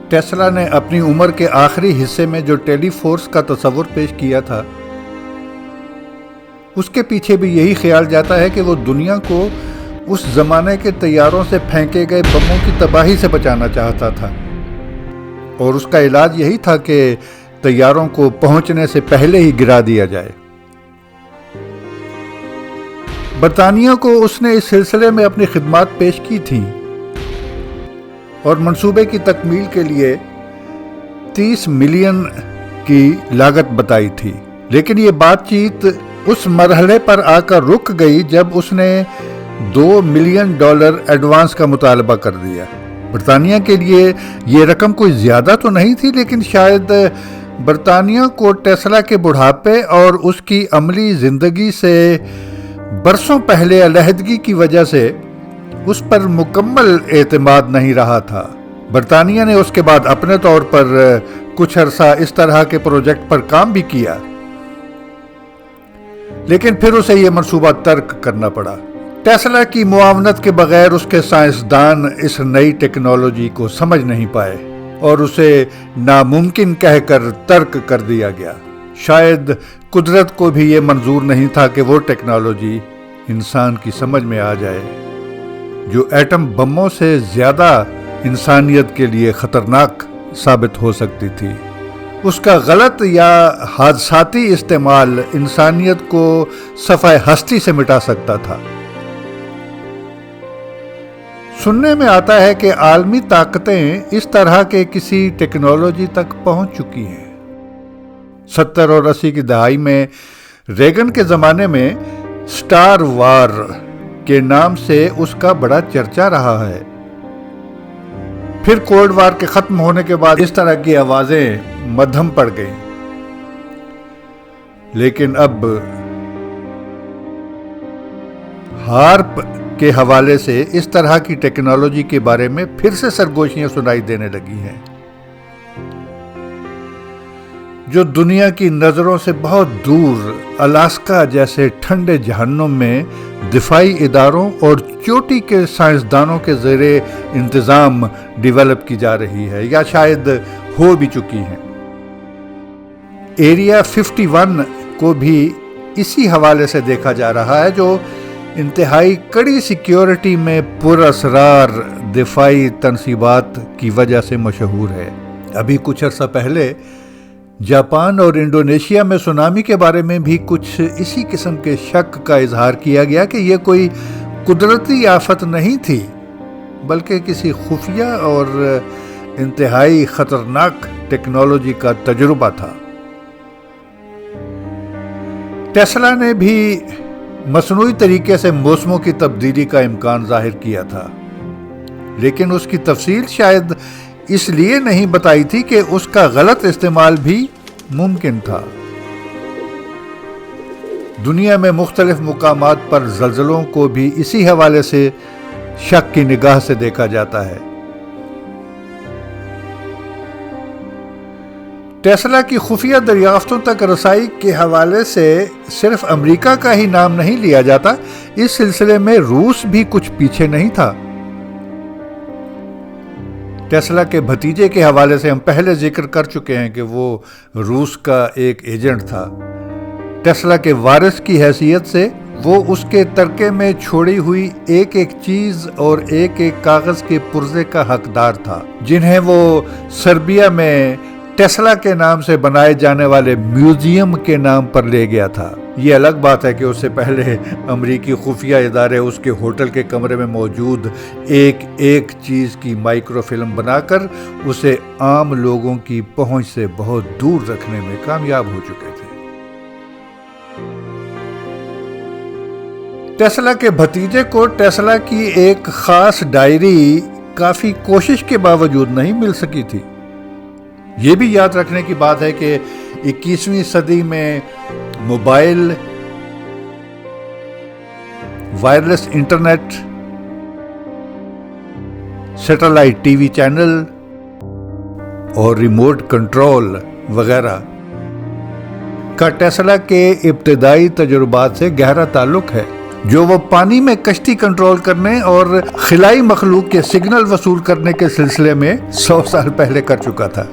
Tesla نے اپنی عمر کے آخری حصے میں جو ٹیلی فورس کا تصور پیش کیا تھا، اس کے پیچھے بھی یہی خیال جاتا ہے کہ وہ دنیا کو اس زمانے کے طیاروں سے پھینکے گئے بموں کی تباہی سے بچانا چاہتا تھا، اور اس کا علاج یہی تھا کہ طیاروں کو پہنچنے سے پہلے ہی گرا دیا جائے۔ برطانیہ کو اس نے اس سلسلے میں اپنی خدمات پیش کی تھیں اور منصوبے کی تکمیل کے لیے 30 ملین کی لاگت بتائی تھی، لیکن یہ بات چیت اس مرحلے پر آ کر رک گئی جب اس نے $2 ملین ایڈوانس کا مطالبہ کر دیا۔ برطانیہ کے لیے یہ رقم کوئی زیادہ تو نہیں تھی، لیکن شاید برطانیہ کو ٹیسلا کے بڑھاپے اور اس کی عملی زندگی سے برسوں پہلے علیحدگی کی وجہ سے اس پر مکمل اعتماد نہیں رہا تھا۔ برطانیہ نے اس کے بعد اپنے طور پر کچھ عرصہ اس طرح کے پروجیکٹ پر کام بھی کیا، لیکن پھر اسے یہ منصوبہ ترک کرنا پڑا۔ ٹیسلا کی معاونت کے بغیر اس کے سائنسدان اس نئی ٹیکنالوجی کو سمجھ نہیں پائے اور اسے ناممکن کہہ کر ترک کر دیا گیا۔ شاید قدرت کو بھی یہ منظور نہیں تھا کہ وہ ٹیکنالوجی انسان کی سمجھ میں آ جائے جو ایٹم بموں سے زیادہ انسانیت کے لیے خطرناک ثابت ہو سکتی تھی۔ اس کا غلط یا حادثاتی استعمال انسانیت کو صفحہ ہستی سے مٹا سکتا تھا۔ سننے میں آتا ہے کہ عالمی طاقتیں اس طرح کے کسی ٹیکنالوجی تک پہنچ چکی ہیں۔ 70 اور 80 کی دہائی میں ریگن کے زمانے میں سٹار وار کے نام سے اس کا بڑا چرچا رہا ہے۔ پھر کولڈ وار کے ختم ہونے کے بعد اس طرح کی آوازیں مدھم پڑ گئیں، لیکن اب ہارپ کے حوالے سے اس طرح کی ٹیکنالوجی کے بارے میں پھر سے سرگوشیاں سنائی دینے لگی ہیں جو دنیا کی نظروں سے بہت دور الاسکا جیسے ٹھنڈے جہنم میں دفاعی اداروں اور چوٹی کے سائنسدانوں کے زیر انتظام ڈیولپ کی جا رہی ہے یا شاید ہو بھی چکی ہیں۔ ایریا 51 کو بھی اسی حوالے سے دیکھا جا رہا ہے جو انتہائی کڑی سیکیورٹی میں پر اسرار دفاعی تنصیبات کی وجہ سے مشہور ہے۔ ابھی کچھ عرصہ پہلے جاپان اور انڈونیشیا میں سونامی کے بارے میں بھی کچھ اسی قسم کے شک کا اظہار کیا گیا کہ یہ کوئی قدرتی آفت نہیں تھی بلکہ کسی خفیہ اور انتہائی خطرناک ٹیکنالوجی کا تجربہ تھا۔ ٹیسلا نے بھی مصنوعی طریقے سے موسموں کی تبدیلی کا امکان ظاہر کیا تھا، لیکن اس کی تفصیل شاید اس لیے نہیں بتائی تھی کہ اس کا غلط استعمال بھی ممکن تھا۔ دنیا میں مختلف مقامات پر زلزلوں کو بھی اسی حوالے سے شک کی نگاہ سے دیکھا جاتا ہے۔ ٹیسلا کی خفیہ دریافتوں تک رسائی کے حوالے سے صرف امریکہ کا ہی نام نہیں لیا جاتا، اس سلسلے میں روس بھی کچھ پیچھے نہیں تھا۔ ٹیسلا کے بھتیجے کے حوالے سے ہم پہلے ذکر کر چکے ہیں کہ وہ روس کا ایک ایجنٹ تھا۔ ٹیسلا کے وارث کی حیثیت سے وہ اس کے ترکے میں چھوڑی ہوئی ایک ایک چیز اور ایک ایک کاغذ کے پرزے کا حقدار تھا، جنہیں وہ سربیا میں ٹیسلا کے نام سے بنائے جانے والے میوزیم کے نام پر لے گیا تھا۔ یہ الگ بات ہے کہ اس سے پہلے امریکی خفیہ ادارے اس کے ہوٹل کے کمرے میں موجود ایک ایک چیز کی مائکرو فلم بنا کر اسے عام لوگوں کی پہنچ سے بہت دور رکھنے میں کامیاب ہو چکے تھے۔ ٹیسلا کے بھتیجے کو ٹیسلا کی ایک خاص ڈائری کافی کوشش کے باوجود نہیں مل سکی تھی۔ یہ بھی یاد رکھنے کی بات ہے کہ 21ویں صدی میں mobile, wireless internet, satellite T V channel اور ریموٹ کنٹرول وغیرہ کا ٹیسلا کے ابتدائی تجربات سے گہرا تعلق ہے۔ جو وہ پانی میں کشتی کنٹرول کرنے اور خلائی مخلوق کے سگنل وصول کرنے کے سلسلے میں 100 سال پہلے کر چکا تھا۔